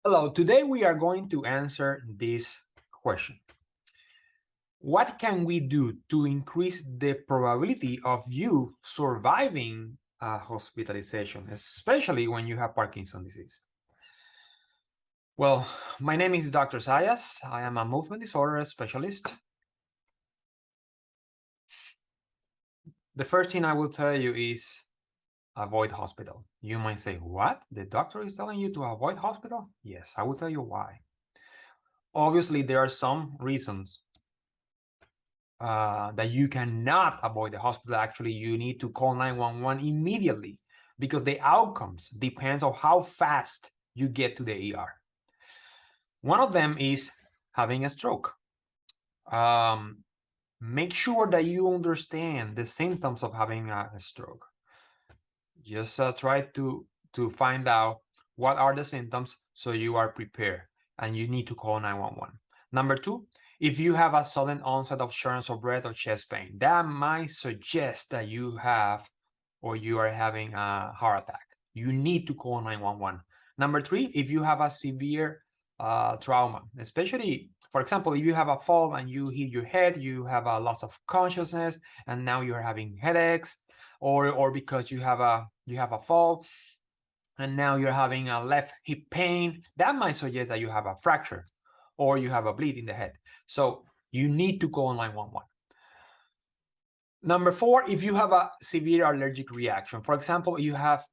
Hello, today we are going to answer this question. What can we do to increase the probability of you surviving a hospitalization, especially when you have Parkinson's disease? Well, my name is Dr. Sayas. I am a movement disorder specialist. The first thing I will tell you is avoid hospital. You might say, what? The doctor is telling you to avoid hospital? Yes, I will tell you why. Obviously, there are some reasons that you cannot avoid the hospital. Actually, you need to call 911 immediately because the outcomes depends on how fast you get to the ER. One of them is having a stroke. Make sure that you understand the symptoms of having a stroke. Just try to find out what are the symptoms so you are prepared, and you need to call 911. Number two, if you have a sudden onset of shortness of breath or chest pain, that might suggest that you have or you are having a heart attack. You need to call 911. Number three, if you have a severe trauma, especially, for example, if you have a fall and you hit your head, you have a loss of consciousness, and now you're having headaches, or because you have a fall and now you're having a left hip pain, that might suggest that you have a fracture or you have a bleed in the head. So you need to call 911. Number four, if you have a severe allergic reaction, for example, you have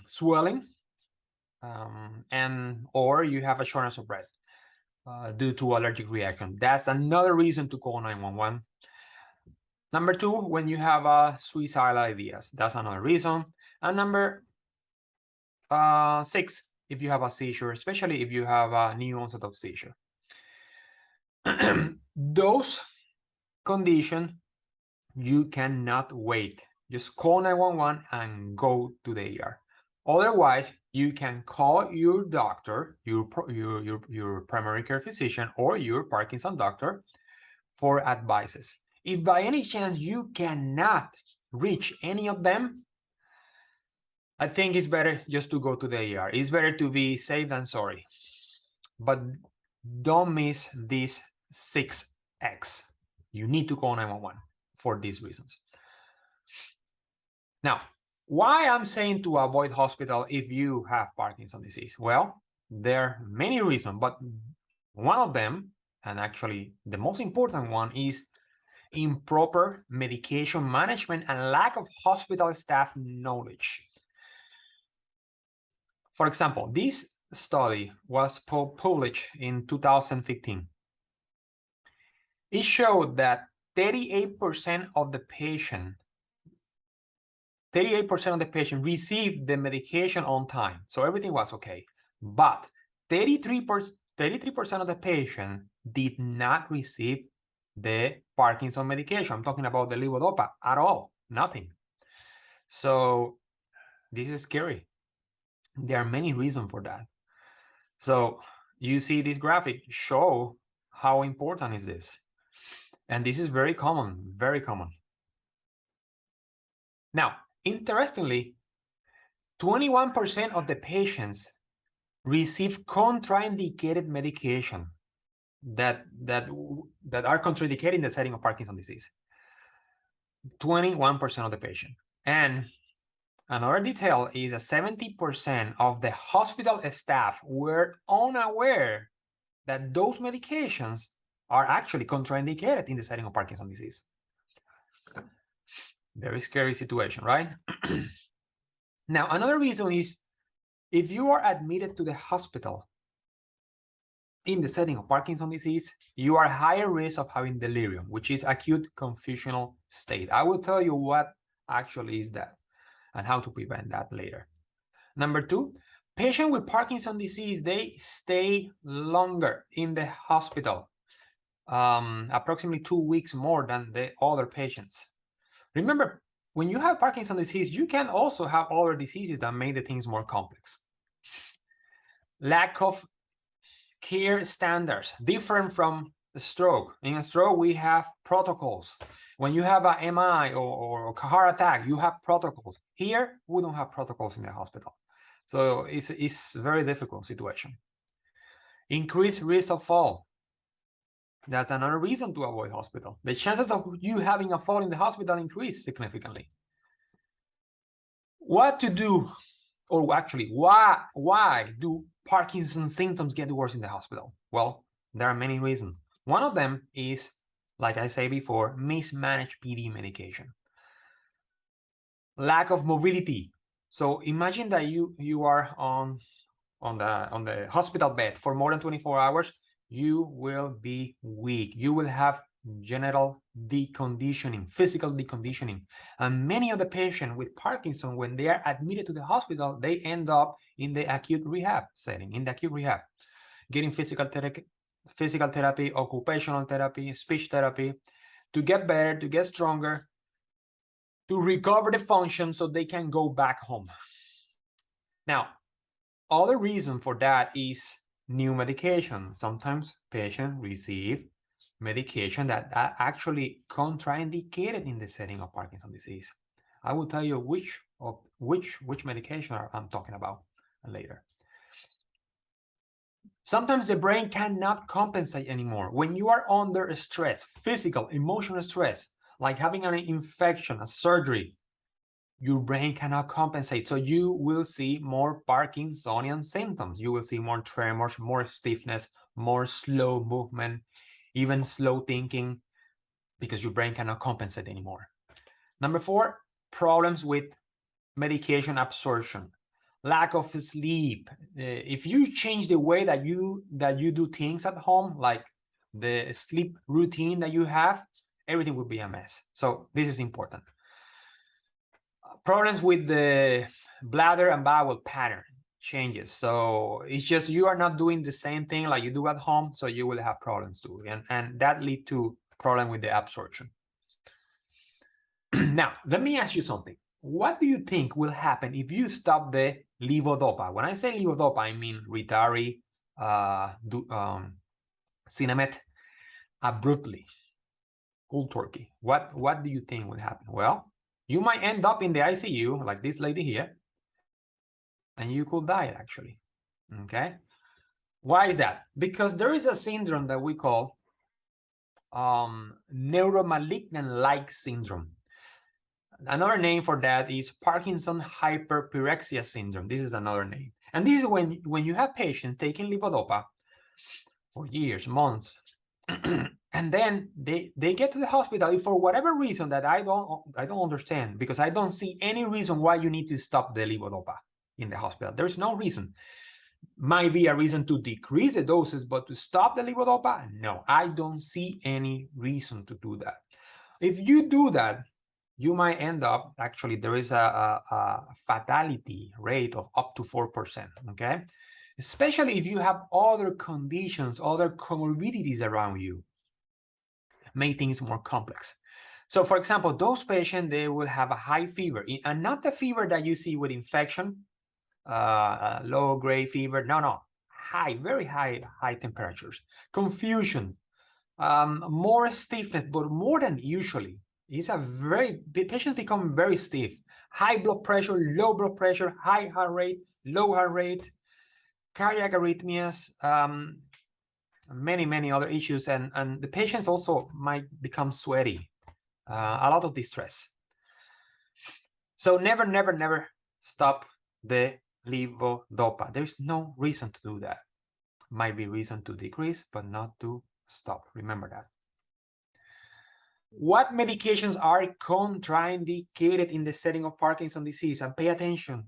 swelling or you have a shortness of breath due to allergic reaction, that's another reason to call 911. Number two, when you have suicidal ideas, that's another reason. And number six, if you have a seizure, especially if you have a new onset of seizure. Those conditions, you cannot wait. Just call 911 and go to the ER. Otherwise, you can call your doctor, your primary care physician, or your Parkinson doctor for advices. If by any chance you cannot reach any of them, I think it's better just to go to the ER. It's better to be safe than sorry. But don't miss this 6X. You need to call 911 for these reasons. Now, why I'm saying to avoid hospital if you have Parkinson's disease? Well, there are many reasons, but one of them, and actually the most important one, is improper medication management and lack of hospital staff knowledge. For example, this study was published in 2015. It showed that 38% of the patient received the medication on time. So everything was okay. But 33% of the patient did not receive the Parkinson medication. I'm talking about the levodopa at all, nothing. So this is scary. There are many reasons for that. So you see this graphic show how important is this. And this is very common, very common. Now, interestingly, 21% of the patients receive contraindicated medication that are contraindicated in the setting of Parkinson's disease. 21% of the patient. And another detail is that 70% of the hospital staff were unaware that those medications are actually contraindicated in the setting of Parkinson's disease. Very scary situation, right? Now, another reason is if you are admitted to the hospital in the setting of Parkinson's disease, you are higher risk of having delirium, which is acute confusional state. I will tell you what actually is that and how to prevent that later. Number two, patients with Parkinson's disease, they stay longer in the hospital, approximately 2 weeks more than the other patients. Remember, when you have Parkinson's disease, you can also have other diseases that make the things more complex. Lack of care standards, different from a stroke. In a stroke, we have protocols. When you have a MI or a heart attack, you have protocols. Here, we don't have protocols in the hospital. So it's a very difficult situation. Increased risk of fall. That's another reason to avoid hospital. The chances of you having a fall in the hospital increase significantly. What to do, or actually, why do Parkinson's symptoms get worse in the hospital? Well, there are many reasons. One of them is, like I said before, mismanaged PD medication. Lack of mobility. So imagine that you are on the hospital bed for more than 24 hours. You will be weak. You will have general deconditioning, physical deconditioning. And many of the patients with Parkinson, when they are admitted to the hospital, they end up in the acute rehab setting, getting physical therapy, occupational therapy, speech therapy, to get better, to get stronger, to recover the function so they can go back home. Now, other reason for that is new medication. Sometimes patients receive medication that are actually contraindicated in the setting of Parkinson's disease. I will tell you which medication I'm talking about later. Sometimes the brain cannot compensate anymore. When you are under stress, physical, emotional stress, like having an infection, a surgery, your brain cannot compensate. So you will see more Parkinsonian symptoms. You will see more tremors, more stiffness, more slow movement, even slow thinking, because your brain cannot compensate anymore. Number 4, problems with medication absorption, lack of sleep. If you change the way that you do things at home, like the sleep routine that you have, everything will be a mess. So this is important. Problems with the bladder and bowel pattern changes. So it's just you are not doing the same thing like you do at home, so you will have problems too, and that lead to problem with the absorption. Now, let me ask you something. What do you think will happen if you stop the levodopa? When I say levodopa, I mean Ritari, Cinemet, abruptly, cold turkey. What do you think will happen? Well, you might end up in the ICU, like this lady here, and you could die, actually. Okay? Why is that? Because there is a syndrome that we call neuromalignant-like syndrome. Another name for that is Parkinson hyperpyrexia syndrome. This is another name. And this is when you have patients taking levodopa for years, months, and then they get to the hospital for whatever reason that I don't understand, because I don't see any reason why you need to stop the levodopa in the hospital. There's no reason. Might be a reason to decrease the doses, but to stop the levodopa, no, I don't see any reason to do that. If you do that, you might end up, actually, there is a fatality rate of up to 4%, okay? Especially if you have other conditions, other comorbidities around you, make things more complex. So, for example, those patients, they will have a high fever, and not the fever that you see with infection, low-grade fever, no, high, very high temperatures, confusion, more stiffness, but more than usually. The patients become very stiff, high blood pressure, low blood pressure, high heart rate, low heart rate, cardiac arrhythmias, many other issues, and the patients also might become sweaty, a lot of distress. So never stop the levodopa. There's no reason to do that. Might be reason to decrease, but not to stop. Remember that. What medications are contraindicated in the setting of Parkinson's disease? And pay attention,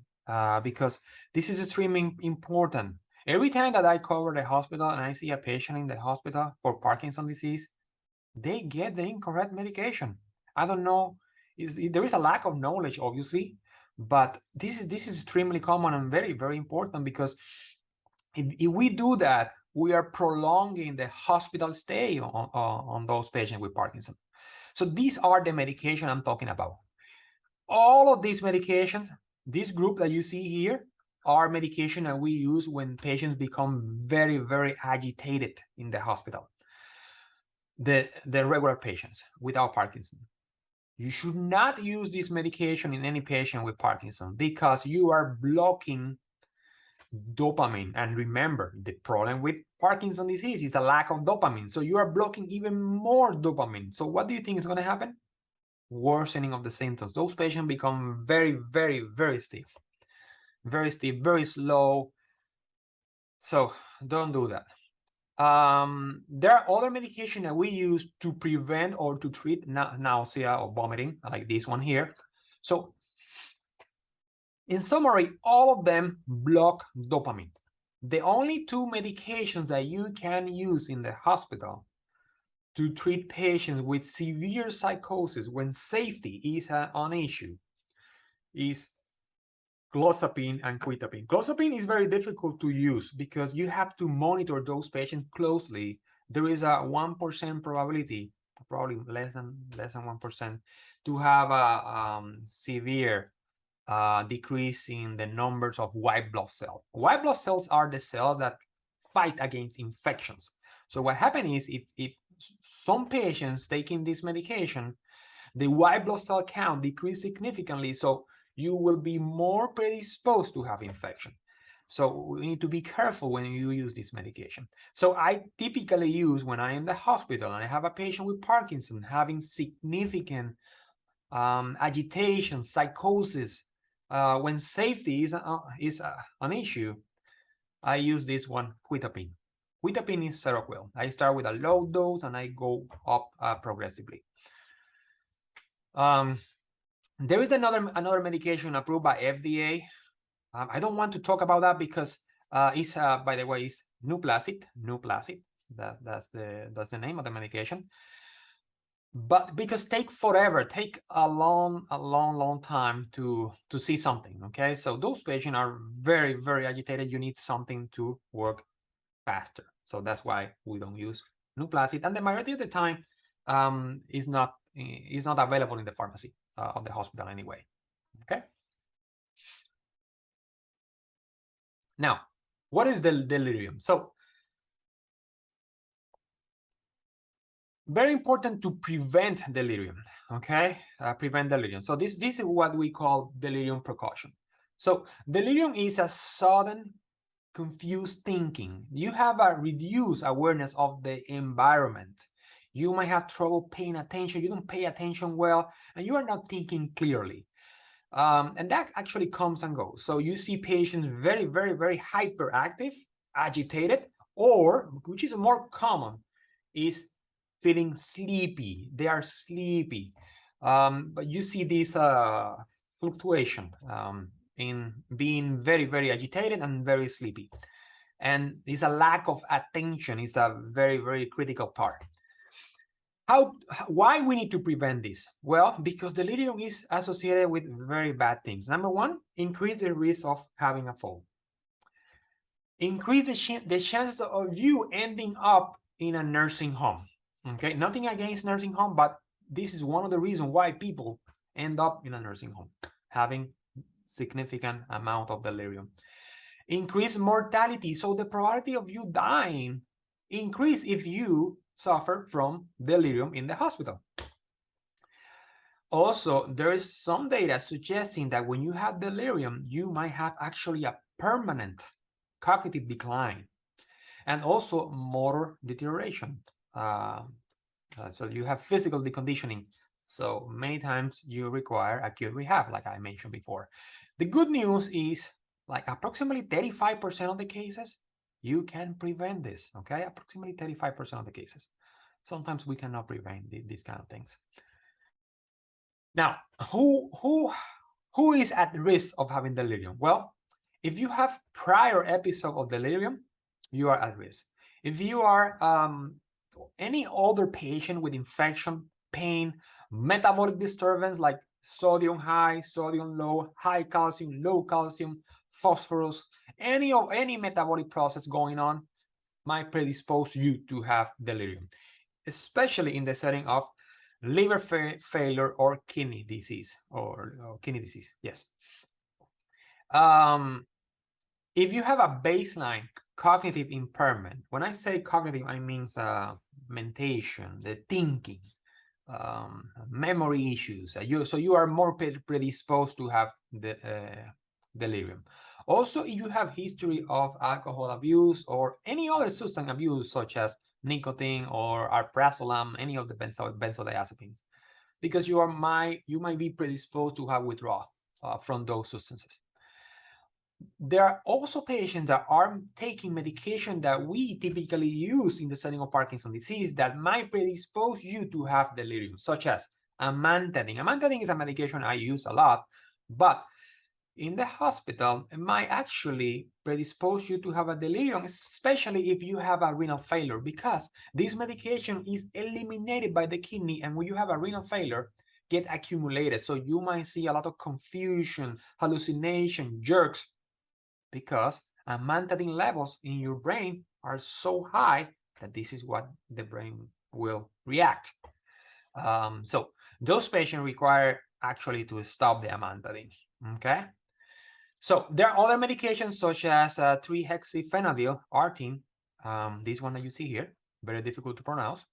because this is extremely important. Every time that I cover the hospital and I see a patient in the hospital for Parkinson's disease, they get the incorrect medication. I don't know, there is a lack of knowledge, obviously, but this is extremely common and very important, because if we do that, we are prolonging the hospital stay on those patients with Parkinson. So these are the medication I'm talking about. All of these medications, this group that you see here, are medication that we use when patients become very agitated in the hospital. The regular patients without Parkinson. You should not use this medication in any patient with Parkinson, because you are blocking dopamine. And remember, the problem with Parkinson's disease is a lack of dopamine. So you are blocking even more dopamine. So what do you think is going to happen? Worsening of the symptoms. Those patients become very, very, very stiff, very slow. So don't do that. There are other medications that we use to prevent or to treat nausea or vomiting, like this one here. So in summary, all of them block dopamine. The only two medications that you can use in the hospital to treat patients with severe psychosis when safety is an issue is clozapine and quetiapine. Clozapine is very difficult to use because you have to monitor those patients closely. There is a 1% probability, probably less than 1%, to have a severe decrease in the numbers of white blood cells. White blood cells are the cells that fight against infections. So what happens is if some patients taking this medication, the white blood cell count decrease significantly, so you will be more predisposed to have infection. So we need to be careful when you use this medication. So I typically use when I am in the hospital and I have a patient with Parkinson having significant agitation, psychosis, when safety is an issue, I use this one, quetiapine. Quetiapine is Seroquel. I start with a low dose and I go up progressively. There is another medication approved by FDA. I don't want to talk about that because it's by the way, it's Nuplazid. That's the name of the medication. But because take a long time to see something. Okay, so those patients are very, very agitated. You need something to work faster. So that's why we don't use Nuplazid, and the majority of the time is not available in the pharmacy of the hospital anyway. Okay. Now, what is the delirium? So very important to prevent delirium. Okay, prevent delirium. So this is what we call delirium precaution. So delirium is a sudden confused thinking. You have a reduced awareness of the environment. You might have trouble paying attention. You don't pay attention well, and you are not thinking clearly. And that actually comes and goes. So you see patients very, very, very hyperactive, agitated, or, which is more common, is feeling sleepy. They are sleepy. But you see this fluctuation in being very, very agitated and very sleepy. And it's a lack of attention is a very, very critical part. Why we need to prevent this? Well, because delirium is associated with very bad things. Number one, increase the risk of having a fall. Increase the chances of you ending up in a nursing home. Okay, nothing against nursing home, but this is one of the reasons why people end up in a nursing home, having significant amount of delirium. Increase mortality, so the probability of you dying increase if you suffer from delirium in the hospital. Also, there is some data suggesting that when you have delirium, you might have actually a permanent cognitive decline and also motor deterioration. So you have physical deconditioning. So many times you require acute rehab, like I mentioned before. The good news is like approximately 35% of the cases, you can prevent this, okay? Approximately 35% of the cases. Sometimes we cannot prevent these kind of things. Now, who is at risk of having delirium? Well, if you have prior episode of delirium, you are at risk. If you are any other patient with infection, pain, metabolic disturbance like sodium high, sodium low, high calcium, low calcium, phosphorus, any metabolic process going on might predispose you to have delirium, especially in the setting of liver failure or kidney disease yes. If you have a baseline cognitive impairment, when I say cognitive, I mean mentation, the thinking, memory issues, so you are more predisposed to have the delirium. Also, if you have history of alcohol abuse or any other substance abuse, such as nicotine or alprazolam, any of the benzodiazepines, because you might be predisposed to have withdrawal from those substances. There are also patients that are taking medication that we typically use in the setting of Parkinson's disease that might predispose you to have delirium, such as amantadine. Amantadine is a medication I use a lot, but in the hospital, it might actually predispose you to have a delirium, especially if you have a renal failure, because this medication is eliminated by the kidney, and when you have a renal failure, get accumulated. So you might see a lot of confusion, hallucination, jerks, because amantadine levels in your brain are so high that this is what the brain will react. So those patients require actually to stop the amantadine, okay? So there are other medications such as 3-hexyphenadil, Artin, this one that you see here, very difficult to pronounce,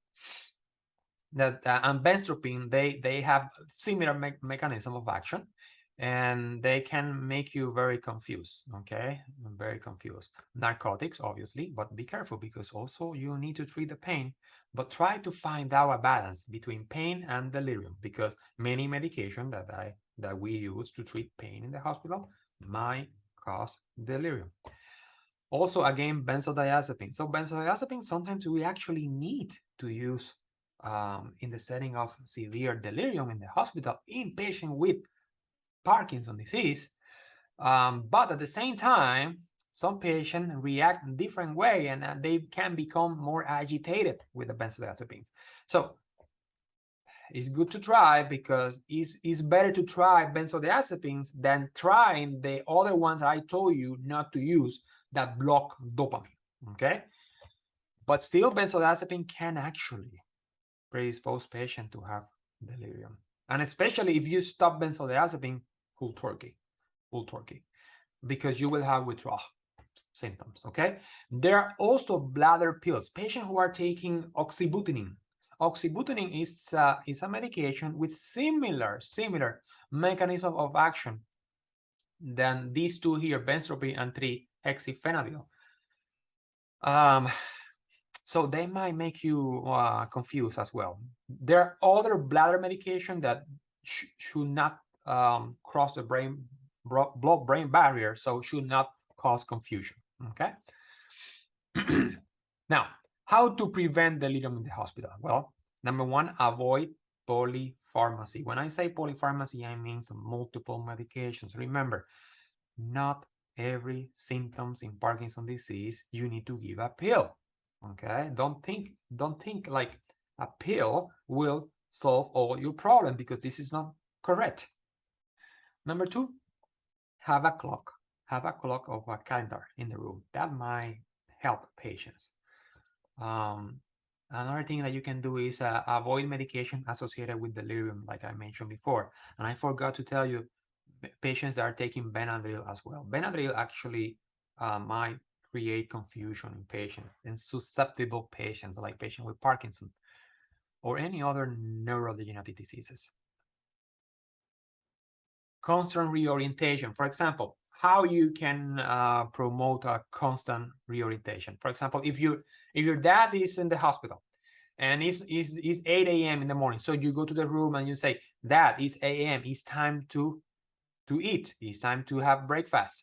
that and benztropine, they have similar mechanism of action, and they can make you very confused, okay? Very confused. Narcotics, obviously, but be careful because also you need to treat the pain, but try to find out a balance between pain and delirium, because many medication that we use to treat pain in the hospital might cause delirium. Also, again, benzodiazepine. So benzodiazepine, sometimes we actually need to use in the setting of severe delirium in the hospital in patients with Parkinson's disease. But at the same time, some patients react in different way, and they can become more agitated with the benzodiazepines. So it's good to try, because it's better to try benzodiazepines than trying the other ones I told you not to use that block dopamine, okay? But still, benzodiazepine can actually predispose patient to have delirium. And especially if you stop benzodiazepine, full turkey, because you will have withdrawal symptoms, okay? There are also bladder pills. Patients who are taking oxybutynin. Oxybutynin is a medication with similar mechanism of action than these two here, benztropine and 3-hexyphenadil. So they might make you confused as well. There are other bladder medication that should not cross the blood-brain barrier, so should not cause confusion, okay? Now, how to prevent delirium in the hospital? Well, number one, avoid polypharmacy. When I say polypharmacy, I mean some multiple medications. Remember, not every symptoms in Parkinson's disease you need to give a pill, okay? Don't think like a pill will solve all your problems, because this is not correct. Number two, have a clock of a calendar in the room. That might help patients. Another thing that you can do is avoid medication associated with delirium, like I mentioned before. And I forgot to tell you, patients that are taking Benadryl as well. Benadryl actually might create confusion in patients, and susceptible patients, like patients with Parkinson or any other neurodegenerative diseases. Constant reorientation. For example, how you can promote a constant reorientation. For example, if your dad is in the hospital and it's 8 a.m. in the morning, so you go to the room and you say, "Dad, it's 8 a.m. It's time to eat. It's time to have breakfast."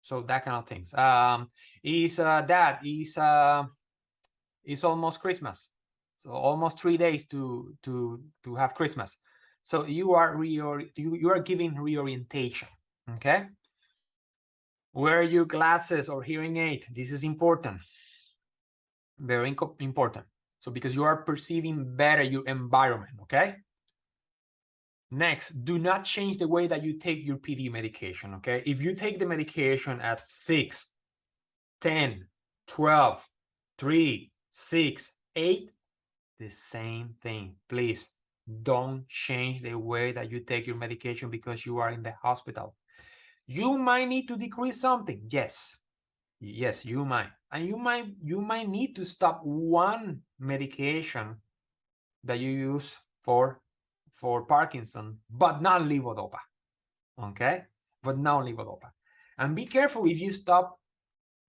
So that kind of things. Dad, it's almost Christmas, so almost 3 days to have Christmas. So you are giving reorientation, okay? Wear your glasses or hearing aid. This is important, very important. So because you are perceiving better your environment, okay? Next, do not change the way that you take your PD medication, okay? If you take the medication at 6, 10, 12, 3, 6, 8, the same thing. Please don't change the way that you take your medication because you are in the hospital. You might need to decrease something. Yes, you might. And you might need to stop one medication that you use for Parkinson, but not levodopa, okay? But not levodopa. And be careful if you stop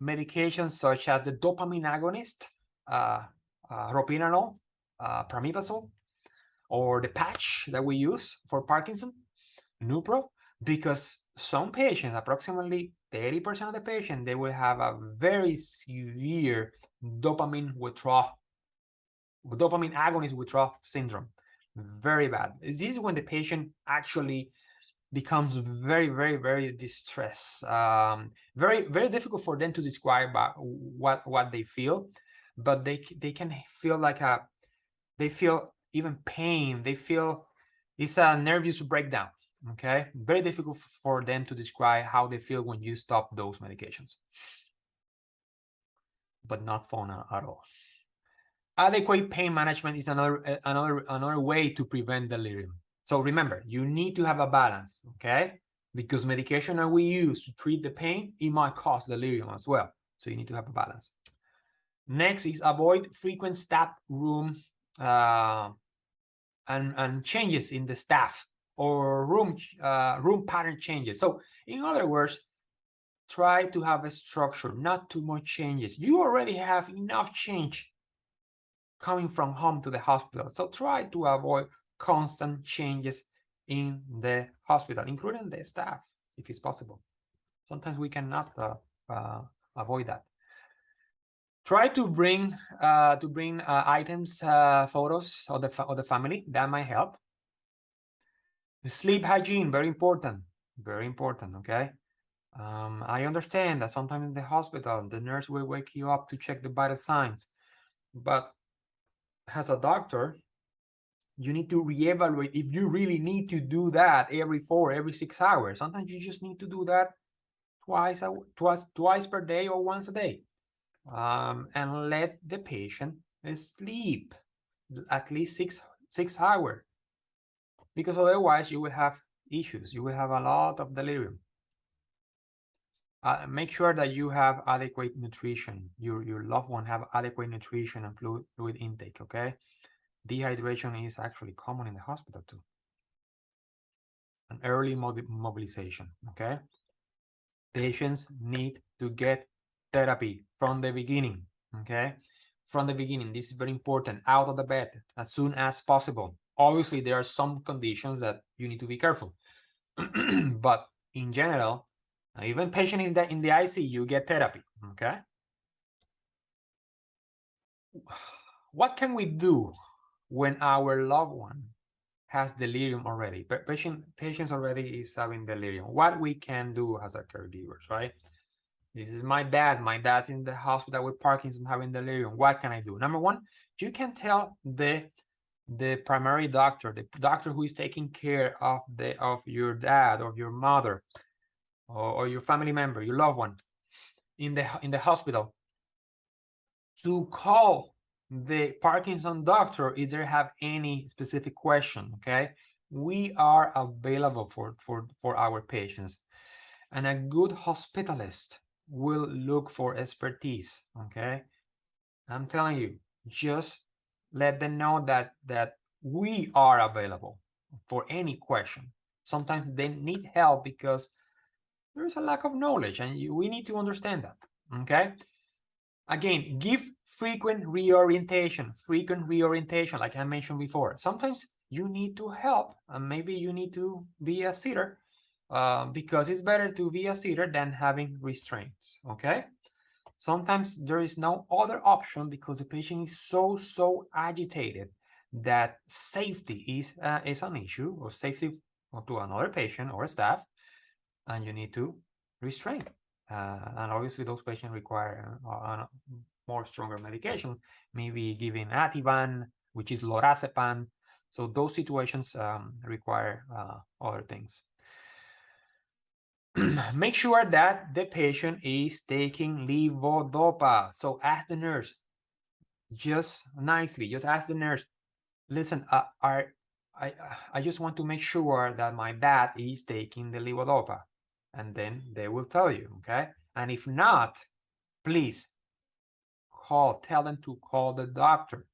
medications such as the dopamine agonist, propranolol, pramiprazole, or the patch that we use for Parkinson, Nupro, because some patients, approximately 30% of the patients, they will have a very severe dopamine agonist withdrawal syndrome. Very bad. This is when the patient actually becomes very, very, very distressed. Very, very difficult for them to describe what they feel, but they can feel like they feel even pain. They feel it's a nervous breakdown. Okay, very difficult for them to describe how they feel when you stop those medications, but not fun at all. Adequate pain management is another way to prevent delirium. So remember, you need to have a balance, okay? Because medication that we use to treat the pain, it might cause delirium as well. So you need to have a balance. Next is avoid frequent staff room and changes in the staff or room pattern changes. So in other words, try to have a structure, not too much changes. You already have enough change coming from home to the hospital. So try to avoid constant changes in the hospital, including the staff, if it's possible. Sometimes we cannot avoid that. Try to bring items, photos of the family. That might help. The sleep hygiene, very important, okay? I understand that sometimes in the hospital, the nurse will wake you up to check the vital signs, but as a doctor, you need to reevaluate if you really need to do that every 6 hours. Sometimes you just need to do that twice per day or once a day, and let the patient sleep at least six hours, because otherwise you will have issues. You will have a lot of delirium. Make sure that you have adequate nutrition. Your loved one have adequate nutrition and fluid intake. Okay. Dehydration is actually common in the hospital too. An early mobilization, okay? Patients need to get therapy from the beginning, okay? From the beginning, this is very important, out of the bed as soon as possible. Obviously, there are some conditions that you need to be careful, but in general, even patient in the ICU get therapy, okay? What can we do when our loved one has delirium already? Patients already is having delirium. What we can do as a caregivers, right? This is my dad. My dad's in the hospital with Parkinson having delirium. What can I do? Number one, you can tell the primary doctor, the doctor who is taking care of your dad or your mother or your family member, your loved one in the hospital, to call the Parkinson doctor if they have any specific question. Okay, we are available for our patients, and a good hospitalist will look for expertise. Okay, I'm telling you, just let them know that we are available for any question. Sometimes they need help because there's a lack of knowledge, and we need to understand that. Okay. Again, give frequent reorientation, like I mentioned before. Sometimes you need to help, and maybe you need to be a sitter, because it's better to be a sitter than having restraints, okay? Sometimes there is no other option because the patient is so agitated that safety is an issue, or safety to another patient or staff, and you need to restrain. And obviously those patients require more stronger medication, maybe giving Ativan, which is lorazepam. So those situations require other things. Make sure that the patient is taking levodopa. So ask the nurse, just nicely, just ask the nurse, listen, I just want to make sure that my dad is taking the levodopa. And then they will tell you, okay? And if not, please tell them to call the doctor,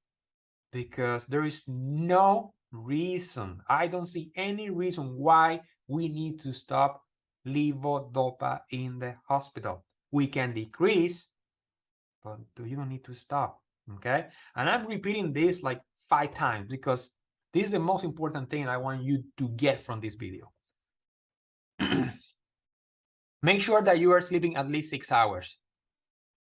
because there is no reason, I don't see any reason why we need to stop levodopa in the hospital. We can decrease, but you don't need to stop. Okay, and I'm repeating this like 5 times because this is the most important thing I want you to get from this video. Make sure that you are sleeping at least 6 hours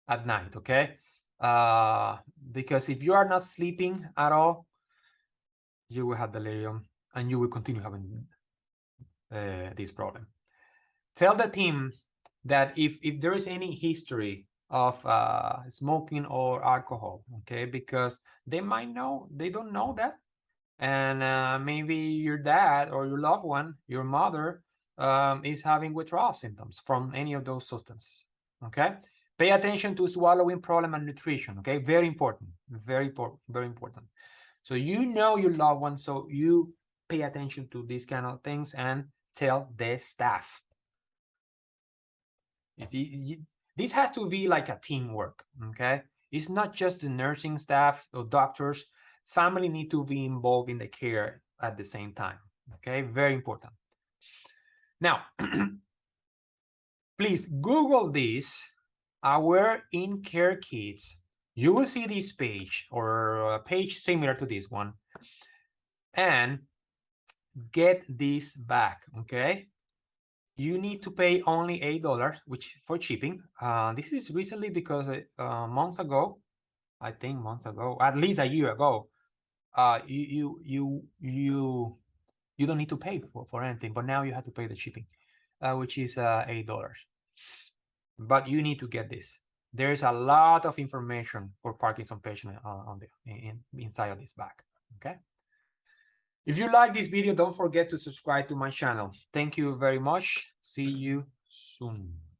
at night, okay? Because if you are not sleeping at all, you will have delirium and you will continue having this problem. Tell the team that if there is any history of smoking or alcohol, okay, because they don't know that, and maybe your dad or your loved one, your mother, is having withdrawal symptoms from any of those substances, okay? Pay attention to swallowing problem and nutrition, okay? Very important, very important, very important. So you know your loved one, so you pay attention to these kind of things and tell the staff. You see, this has to be like a teamwork, okay? It's not just the nursing staff or doctors. Family need to be involved in the care at the same time, okay? Very important. Now, please Google this, Aware in Care Kits. You will see this page or a page similar to this one, and get this back, okay? You need to pay only $8, which for shipping. This is recently because months ago, I think months ago, at least a year ago, you don't need to pay for anything, but now you have to pay the shipping, which is $8. But you need to get this. There's a lot of information for Parkinson patient inside of this bag. Okay. If you like this video, don't forget to subscribe to my channel. Thank you very much. See you soon.